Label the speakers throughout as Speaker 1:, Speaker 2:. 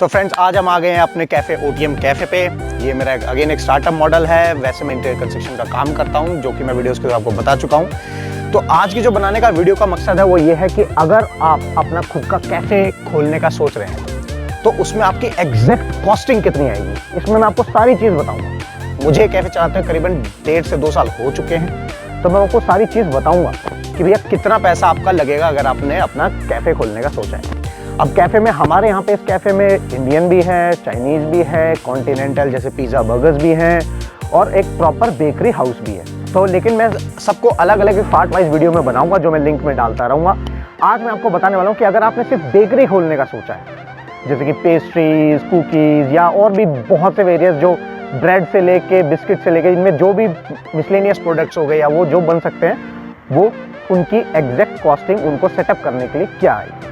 Speaker 1: तो फ्रेंड्स आज हम आ गए हैं अपने कैफ़े OTM कैफ़े पे। ये मेरा अगेन एक स्टार्टअप मॉडल है। वैसे मैं इंटीरियर कंस्ट्रक्शन का काम करता हूँ, जो कि मैं वीडियोस के आपको बता चुका हूँ। तो आज की जो बनाने का वीडियो का मकसद है वो ये है कि अगर आप अपना खुद का कैफ़े खोलने का सोच रहे हैं तो उसमें आपकी एग्जैक्ट कॉस्टिंग कितनी आएगी, इसमें मैं आपको सारी चीज़ बताऊँगा। मुझे कैफ़े चलाते हुए करीबन 1.5 से 2 साल हो चुके हैं, तो मैं आपको सारी चीज़ बताऊँगा कि भैया कितना पैसा आपका लगेगा अगर आपने अपना कैफ़े खोलने का सोचा है। अब कैफ़े में हमारे यहाँ पे इस कैफ़े में इंडियन भी है, चाइनीज़ भी है, कॉन्टिनेंटल जैसे पिज़्ज़ा बर्गर्स भी हैं और एक प्रॉपर बेकरी हाउस भी है। तो लेकिन मैं सबको अलग अलग पार्ट वाइज वीडियो में बनाऊंगा, जो मैं लिंक में डालता रहूँगा। आज मैं आपको बताने वाला हूँ कि अगर आपने सिर्फ बेकरी खोलने का सोचा है, जैसे कि पेस्ट्रीज, कुकीज़ या और भी बहुत से वेरियस जो ब्रेड से लेके बिस्किट से लेके इनमें जो भी मिसलेनियस प्रोडक्ट्स हो गए या वो जो बन सकते हैं, वो उनकी एग्जैक्ट कॉस्टिंग उनको सेटअप करने के लिए क्या आएगी।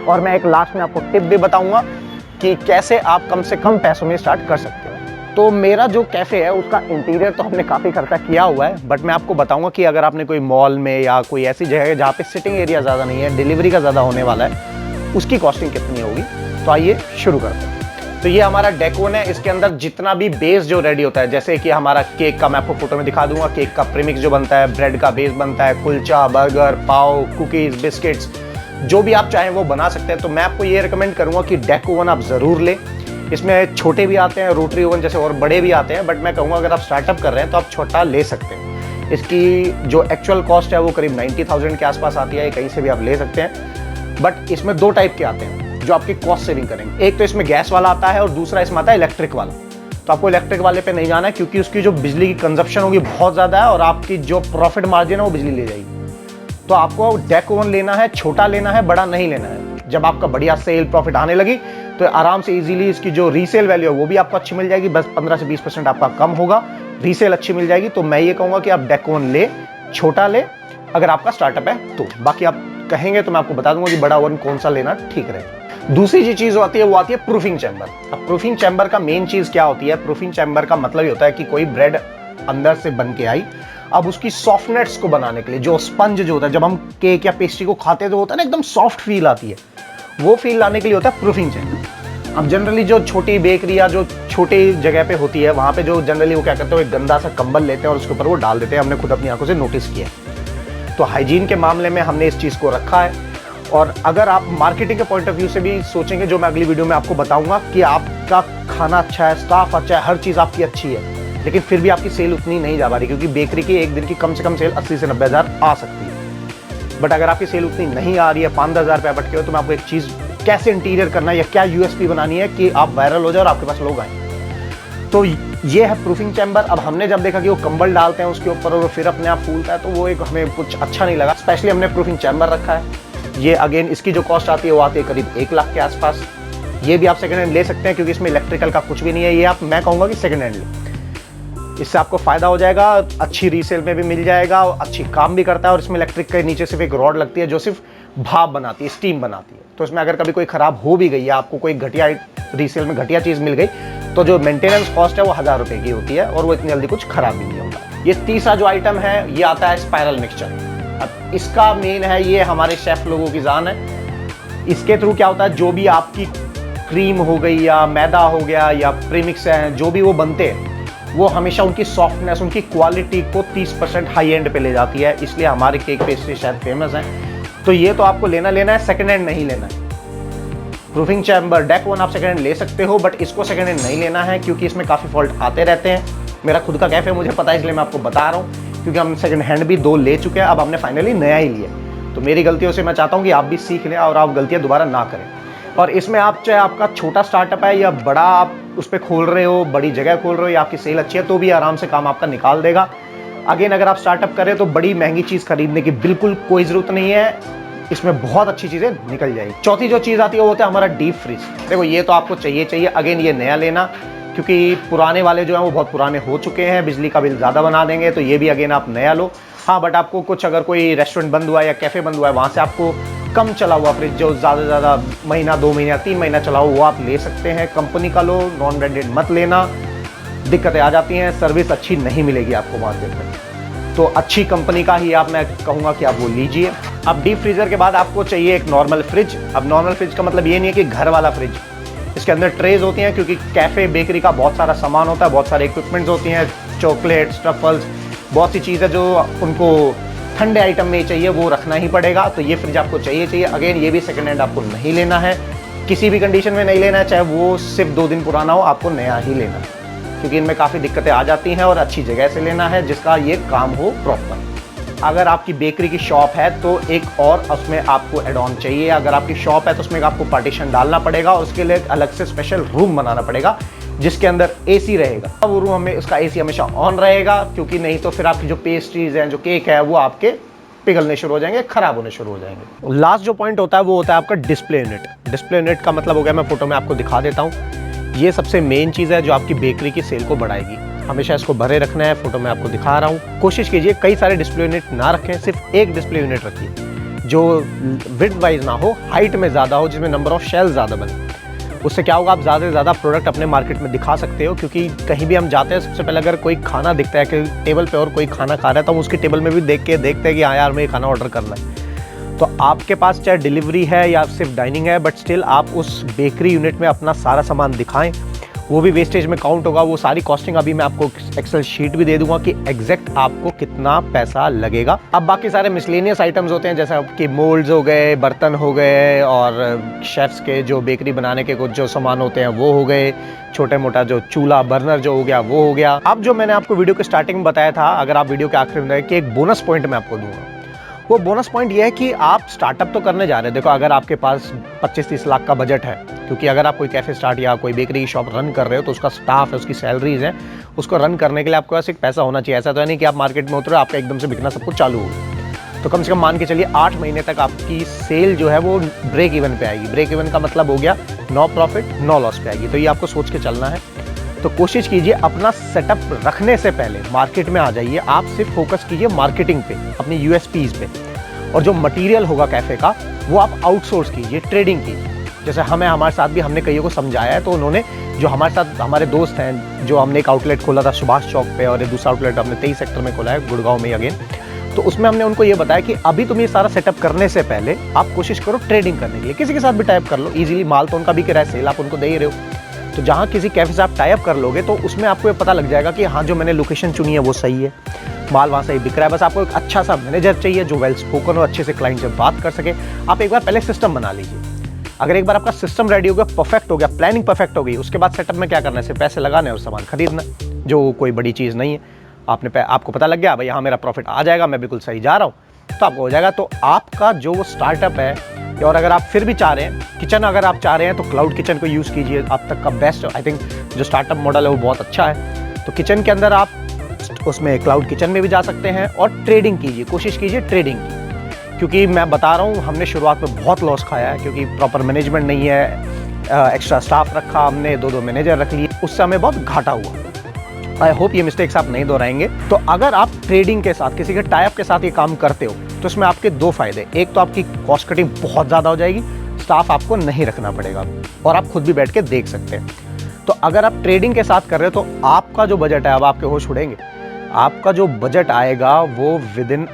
Speaker 1: और मैं एक लास्ट में आपको टिप भी बताऊंगा कि कैसे आप कम से कम पैसों में स्टार्ट कर सकते हो। तो मेरा जो कैफ़े है उसका इंटीरियर तो हमने काफ़ी खर्चा किया हुआ है, बट मैं आपको बताऊंगा कि अगर आपने कोई मॉल में या कोई ऐसी जगह है जहाँ पे सिटिंग एरिया ज़्यादा नहीं है, डिलीवरी का ज़्यादा होने वाला है, उसकी कॉस्टिंग कितनी होगी। तो आइए शुरू करते हैं। तो ये हमारा डेकोन है। इसके अंदर जितना भी बेस जो रेडी होता है, जैसे कि हमारा केक का मैं आपको फोटो में दिखा दूंगा, केक का प्रीमिक्स जो बनता है, ब्रेड का बेस बनता है, कुलचा, बर्गर, पाव, कुकीज़, बिस्किट्स, जो भी आप चाहें वो बना सकते हैं। तो मैं आपको ये रिकमेंड करूंगा कि डेक ओवन आप ज़रूर लें। इसमें छोटे भी आते हैं, रोटरी ओवन जैसे, और बड़े भी आते हैं, बट मैं कहूँगा अगर आप स्टार्टअप कर रहे हैं तो आप छोटा ले सकते हैं। इसकी जो एक्चुअल कॉस्ट है वो करीब 90,000 के आसपास आती है, कहीं से भी आप ले सकते हैं। बट इसमें 2 टाइप के आते हैं जो आपकी कॉस्ट सेविंग करेंगे। एक तो इसमें गैस वाला आता है और दूसरा इसमें आता है इलेक्ट्रिक वाला। तो आपको इलेक्ट्रिक वाले पे नहीं जाना है, क्योंकि उसकी जो बिजली की कंजप्शन होगी बहुत ज़्यादा है और आपकी जो प्रॉफिट मार्जिन है वो बिजली ले जाएगी। तो आपको डेक ओवन लेना है, छोटा लेना है, बड़ा नहीं लेना है। जब आपका बढ़िया सेल प्रॉफिट आने लगी तो आराम से इजीली इसकी जो रीसेल वैल्यू है वो भी आपको अच्छी मिल जाएगी। बस 15 से 20% आपका कम होगा, रीसेल अच्छी मिल जाएगी। तो मैं ये कहूँगा कि आप डेक ओवन ले, छोटा ले अगर आपका स्टार्टअप है तो। बाकी आप कहेंगे तो मैं आपको बता दूंगा कि बड़ा ओवन कौन सा लेना ठीक रहेगा। दूसरी जो चीज़ आती है वो आती है प्रूफिंग चैम्बर। अब प्रूफिंग चैम्बर का मेन चीज़ क्या होती है? प्रूफिंग चैम्बर का मतलब ये होता है कि कोई ब्रेड अंदर से बन के आई, अब उसकी सॉफ्टनेस को बनाने के लिए जो स्पंज जो होता है, जब हम केक या पेस्ट्री को खाते हैं तो होता है ना एकदम सॉफ्ट फील आती है, वो फील लाने के लिए होता है प्रूफिंग चैम्बर। अब जनरली जो छोटी बेकरी या जो छोटी जगह पे होती है वहाँ पे जो जनरली वो क्या करते हैं, एक गंदा सा कंबल लेते हैं और उसके ऊपर वो डाल देते हैं। हमने खुद अपनी आंखों से नोटिस किया है। तो हाइजीन के मामले में हमने इस चीज़ को रखा है। और अगर आप मार्केटिंग के पॉइंट ऑफ व्यू से भी सोचेंगे, जो मैं अगली वीडियो में आपको बताऊंगा कि आपका खाना अच्छा है, स्टाफ अच्छा है, हर चीज़ आपकी अच्छी है, लेकिन फिर भी आपकी सेल उतनी नहीं जा पा रही, क्योंकि बेकरी की एक दिन की कम से कम सेल 80 से 90 हज़ार आ सकती है। बट अगर आपकी सेल उतनी नहीं आ रही है, 5-10 हज़ार रुपये बटके हो, तो मैं आपको एक चीज़ कैसे इंटीरियर करना है या क्या USP बनानी है कि आप वायरल हो जाए और आपके पास लोग आए। तो ये है प्रूफिंग चैम्बर। अब हमने जब देखा कि वो कंबल डालते हैं उसके ऊपर और फिर अपने आप फूलता है, तो वो एक हमें कुछ अच्छा नहीं लगा। स्पेशली हमने प्रूफिंग चैम्बर रखा है। ये अगेन इसकी जो कॉस्ट आती है वो आती है करीब 1 लाख के आसपास। ये भी आप सेकेंड हैंड ले सकते हैं, क्योंकि इसमें इलेक्ट्रिकल का कुछ भी नहीं है। ये आप, मैं कहूँगा कि सेकेंड हैंड लें, इससे आपको फायदा हो जाएगा, अच्छी रीसेल में भी मिल जाएगा और अच्छी काम भी करता है। और इसमें इलेक्ट्रिक के नीचे सिर्फ एक रॉड लगती है जो सिर्फ भाप बनाती है, स्टीम बनाती है। तो इसमें अगर कभी कोई खराब हो भी गई या आपको कोई घटिया रीसेल में घटिया चीज़ मिल गई, तो जो मेंटेनेंस कॉस्ट है वो 1000 रुपये की होती है और वो इतनी जल्दी कुछ खराब भी नहीं होता। ये तीसरा जो आइटम है ये आता है स्पाइरल मिक्सचर। अब इसका मेन है, ये हमारे शेफ लोगों की जान है। इसके थ्रू क्या होता है, जो भी आपकी क्रीम हो गई या मैदा हो गया या प्रीमिक्स है, जो भी वो बनते हैं, वो हमेशा उनकी सॉफ्टनेस, उनकी क्वालिटी को 30% हाई एंड पे ले जाती है। इसलिए हमारे केक पेस्ट्री शायद फेमस है। तो ये तो आपको लेना है, सेकंड हैंड नहीं लेना है। प्रूफिंग चैम्बर, डेक ओवन आप सेकंड हैंड ले सकते हो, बट इसको सेकंड हैंड नहीं लेना है, क्योंकि इसमें काफ़ी फॉल्ट आते रहते हैं। मेरा खुद का कैफे मुझे पता है, इसलिए मैं आपको बता रहा हूँ, क्योंकि हम सेकंड हैंड भी 2 ले चुके हैं। अब हमने फाइनली नया ही लिया। तो मेरी गलतियों से मैं चाहता हूँ कि आप भी सीख लें और आप गलतियाँ दोबारा ना करें। और इसमें आप चाहे आपका छोटा स्टार्टअप है या बड़ा आप उस पर खोल रहे हो, बड़ी जगह खोल रहे हो, या आपकी सेल अच्छी है, तो भी आराम से काम आपका निकाल देगा। अगेन अगर आप स्टार्टअप करें तो बड़ी महंगी चीज़ खरीदने की बिल्कुल कोई ज़रूरत नहीं है, इसमें बहुत अच्छी चीज़ें निकल जाएगी। चौथी जो चीज़ आती है वो होता है हमारा डीप फ्रीज। देखो ये तो आपको चाहिए। अगेन ये नया लेना, क्योंकि पुराने वाले जो हैं वो बहुत पुराने हो चुके हैं, बिजली का बिल ज़्यादा बना देंगे। तो ये भी अगेन आप नया लो। हाँ, बट आपको कुछ, अगर कोई रेस्टोरेंट बंद हुआ है या कैफ़े बंद हुआ है, वहाँ से आपको कम चला हुआ फ्रिज, जो ज़्यादा से ज़्यादा महीना, 2 महीना, 3 महीना चला हुआ, वो आप ले सकते हैं। कंपनी का लो, नॉन ब्रांडेड मत लेना, दिक्कतें आ जाती हैं, सर्विस अच्छी नहीं मिलेगी आपको मार्केट में। तो अच्छी कंपनी का ही आप, मैं कहूँगा कि आप वो लीजिए। अब डीप फ्रीजर के बाद आपको चाहिए एक नॉर्मल फ्रिज। अब नॉर्मल फ्रिज का मतलब ये नहीं है कि घर वाला फ्रिज, इसके अंदर ट्रेज होती हैं, क्योंकि कैफ़े बेकरी का बहुत सारा सामान होता है, बहुत सारे इक्विपमेंट्स होती हैं, चॉकलेट्स, ट्रफल्स, बहुत सी चीज़ें जो उनको ठंडे आइटम में चाहिए वो रखना ही पड़ेगा। तो ये फ्रिज आपको चाहिए। अगेन ये भी सेकेंड हैंड आपको नहीं लेना है, किसी भी कंडीशन में नहीं लेना है, चाहे वो सिर्फ 2 दिन पुराना हो, आपको नया ही लेना है, क्योंकि इनमें काफ़ी दिक्कतें आ जाती हैं। और अच्छी जगह से लेना है जिसका ये काम हो प्रॉपर। अगर आपकी बेकरी की शॉप है तो एक और उसमें आपको एड ऑन चाहिए। अगर आपकी शॉप है तो उसमें आपको पार्टीशन डालना पड़ेगा, उसके लिए अलग से स्पेशल रूम बनाना पड़ेगा जिसके अंदर एसी रहेगा। वो रूम हमें उसका एसी हमेशा ऑन रहेगा, क्योंकि नहीं तो फिर आपकी जो पेस्ट्रीज हैं, जो केक है, वो आपके पिघलने शुरू हो जाएंगे, खराब होने शुरू हो जाएंगे। लास्ट जो पॉइंट होता है वो होता है आपका डिस्प्ले यूनिट। डिस्प्ले यूनिट का मतलब हो गया, मैं फोटो में आपको दिखा देता हूँ। ये सबसे मेन चीज़ है जो आपकी बेकरी की सेल को बढ़ाएगी। हमेशा इसको भरे रखना है। फोटो में आपको दिखा रहा हूँ। कोशिश कीजिए कई सारे डिस्प्ले यूनिट ना रखें, सिर्फ एक डिस्प्ले यूनिट रखिए जो विड्थ वाइज ना हो, हाइट में ज़्यादा हो, जिसमें नंबर ऑफ शेल ज़्यादा बने। उससे क्या होगा, आप ज़्यादा से ज़्यादा प्रोडक्ट अपने मार्केट में दिखा सकते हो। क्योंकि कहीं भी हम जाते हैं, सबसे पहले अगर कोई खाना दिखता है कि टेबल पे और कोई खाना खा रहा है, तो हम उसकी टेबल में भी देखते हैं कि हाँ यार, मैं ये खाना ऑर्डर करना है। तो आपके पास चाहे डिलीवरी है या सिर्फ डाइनिंग है, बट स्टिल आप उस बेकरी यूनिट में अपना सारा सामान दिखाएं, वो भी वेस्टेज में काउंट होगा। वो सारी कॉस्टिंग अभी मैं आपको एक्सेल शीट भी दे दूंगा कि एग्जैक्ट आपको कितना पैसा लगेगा। अब बाकी सारे मिसलेनियस आइटम्स होते हैं, जैसे आपके मोल्ड्स हो गए, बर्तन हो गए, और शेफ्स के जो बेकरी बनाने के कुछ जो सामान होते हैं वो हो गए, छोटे मोटा जो चूल्हा बर्नर जो हो गया वो हो गया। अब जो मैंने आपको वीडियो के स्टार्टिंग में बताया था, अगर आप वीडियो के आखिर में कि एक बोनस पॉइंट मैं आपको दूंगा, वो बोनस पॉइंट ये है कि आप स्टार्टअप तो करने जा रहे हैं। देखो, अगर आपके पास 25-30 लाख का बजट है, क्योंकि अगर आप कोई कैफे स्टार्ट या कोई बेकरी की शॉप रन कर रहे हो, तो उसका स्टाफ है, उसकी सैलरीज है, उसको रन करने के लिए आपके पास एक पैसा होना चाहिए। ऐसा तो है नहीं कि आप मार्केट में उतरे, आपका एकदम से बिकना सब कुछ चालू होगा। तो कम से कम मान के चलिए 8 महीने तक आपकी सेल जो है वो ब्रेक इवन पे आएगी। ब्रेक इवन का मतलब हो गया नो प्रॉफिट नो लॉस पे आएगी। तो ये आपको सोच के चलना है। तो कोशिश कीजिए अपना सेटअप रखने से पहले मार्केट में आ जाइए। आप सिर्फ फोकस कीजिए मार्केटिंग पे, अपनी यूएसपीज पे, और जो मटेरियल होगा कैफे का वो आप आउटसोर्स कीजिए, ट्रेडिंग कीजिए। जैसे हमारे साथ भी हमने कईयों को समझाया है, तो उन्होंने जो हमारे साथ हमारे दोस्त हैं, जो हमने एक आउटलेट खोला था सुभाष चौक पे, और एक दूसरा आउटलेट हमने 23 सेक्टर में खोला है, गुड़गांव में अगेन। तो उसमें हमने उनको ये बताया कि अभी तुम ये सारा सेटअप करने से पहले आप कोशिश करो ट्रेडिंग करने के लिए। किसी के साथ भी टाइप कर लो इजीली, माल तो उनका भी किराया, सेल आप उनको दे ही रहे हो। तो जहाँ किसी कैफे से आप टाइप कर लोगे तो उसमें आपको ये पता लग जाएगा कि हाँ, जो मैंने लोकेशन चुनी है वो सही है, माल वहाँ सही बिक रहा है। बस आपको एक अच्छा सा मैनेजर चाहिए जो वेल स्पोकन और अच्छे से क्लाइंट से बात कर सके। आप एक बार पहले सिस्टम बना लीजिए। अगर एक बार आपका सिस्टम रेडी हो गया, परफेक्ट हो गया, प्लानिंग परफेक्ट हो गई, उसके बाद सेटअप में क्या करना है, सिर्फ पैसे लगाने और सामान खरीदना, जो कोई बड़ी चीज़ नहीं है। आपको पता लग गया भाई, हाँ मेरा प्रॉफिट आ जाएगा, मैं बिल्कुल सही जा रहा हूँ, तो आपको हो जाएगा। तो आपका जो वो स्टार्टअप है, और अगर आप फिर भी चाह रहे हैं किचन, अगर आप चाह रहे हैं तो क्लाउड किचन को यूज़ कीजिए। अब तक का बेस्ट, आई थिंक जो स्टार्टअप मॉडल है वो बहुत अच्छा है। तो किचन के अंदर आप उसमें क्लाउड किचन में भी जा सकते हैं, और ट्रेडिंग कीजिए, कोशिश कीजिए ट्रेडिंग की। क्योंकि मैं बता रहा हूँ, हमने शुरुआत में बहुत लॉस खाया है, क्योंकि प्रॉपर मैनेजमेंट नहीं है, एक्स्ट्रा स्टाफ रखा हमने, 2 मैनेजर रख लिए, उससे हमें बहुत घाटा हुआ। आई होप ये मिस्टेक्स आप नहीं दोहराएंगे। तो अगर आप ट्रेडिंग के साथ, किसी के टाइप के साथ ये काम करते हो, तो इसमें आपके 2 फायदे। एक तो आपकी कॉस्ट कटिंग बहुत ज़्यादा हो जाएगी, स्टाफ आपको नहीं रखना पड़ेगा, और आप खुद भी बैठ के देख सकते हैं। तो अगर आप ट्रेडिंग के साथ कर रहे हो, तो आपका जो बजट है, अब आपके होश उड़ेंगे, आपका जो बजट आएगा वो विदिन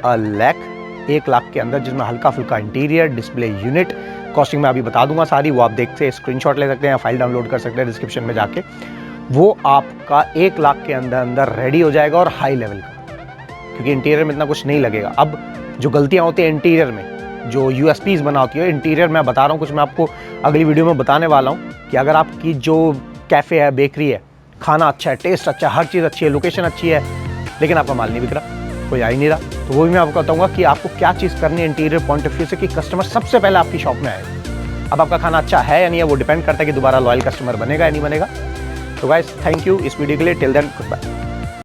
Speaker 1: 1 लाख के अंदर, जिसमें हल्का फुल्का इंटीरियर, डिस्प्ले यूनिट, कॉस्टिंग मैं अभी बता दूंगा सारी, वो आप देखते स्क्रीनशॉट ले सकते हैं या फाइल डाउनलोड कर सकते हैं डिस्क्रिप्शन में जाके। वो आपका 1 लाख के अंदर रेडी हो जाएगा, और हाई लेवल का, क्योंकि इंटीरियर में इतना कुछ नहीं लगेगा। अब जो गलतियां होती हैं इंटीरियर में, जो यूएसपीज बना होती है इंटीरियर, मैं बता रहा हूँ कुछ, मैं आपको अगली वीडियो में बताने वाला हूँ कि अगर आपकी जो कैफ़े है, बेकरी है, खाना अच्छा है, टेस्ट अच्छा है, हर चीज़ अच्छी है, लोकेशन अच्छी है, लेकिन आपका माल नहीं बिक रहा, कोई आ ही नहीं रहा, तो वो भी मैं आपको बताऊंगा कि आपको क्या चीज़ करनी है इंटीरियर पॉइंट ऑफ व्यू से, कि कस्टमर सबसे पहले आपकी शॉप में आएगा। अब आपका खाना अच्छा है या नहीं है, वो डिपेंड करता है कि दोबारा लॉयल कस्टमर बनेगा या नहीं बनेगा। तो गाइस, थैंक यू इस वीडियो के लिए। Till then, good bye.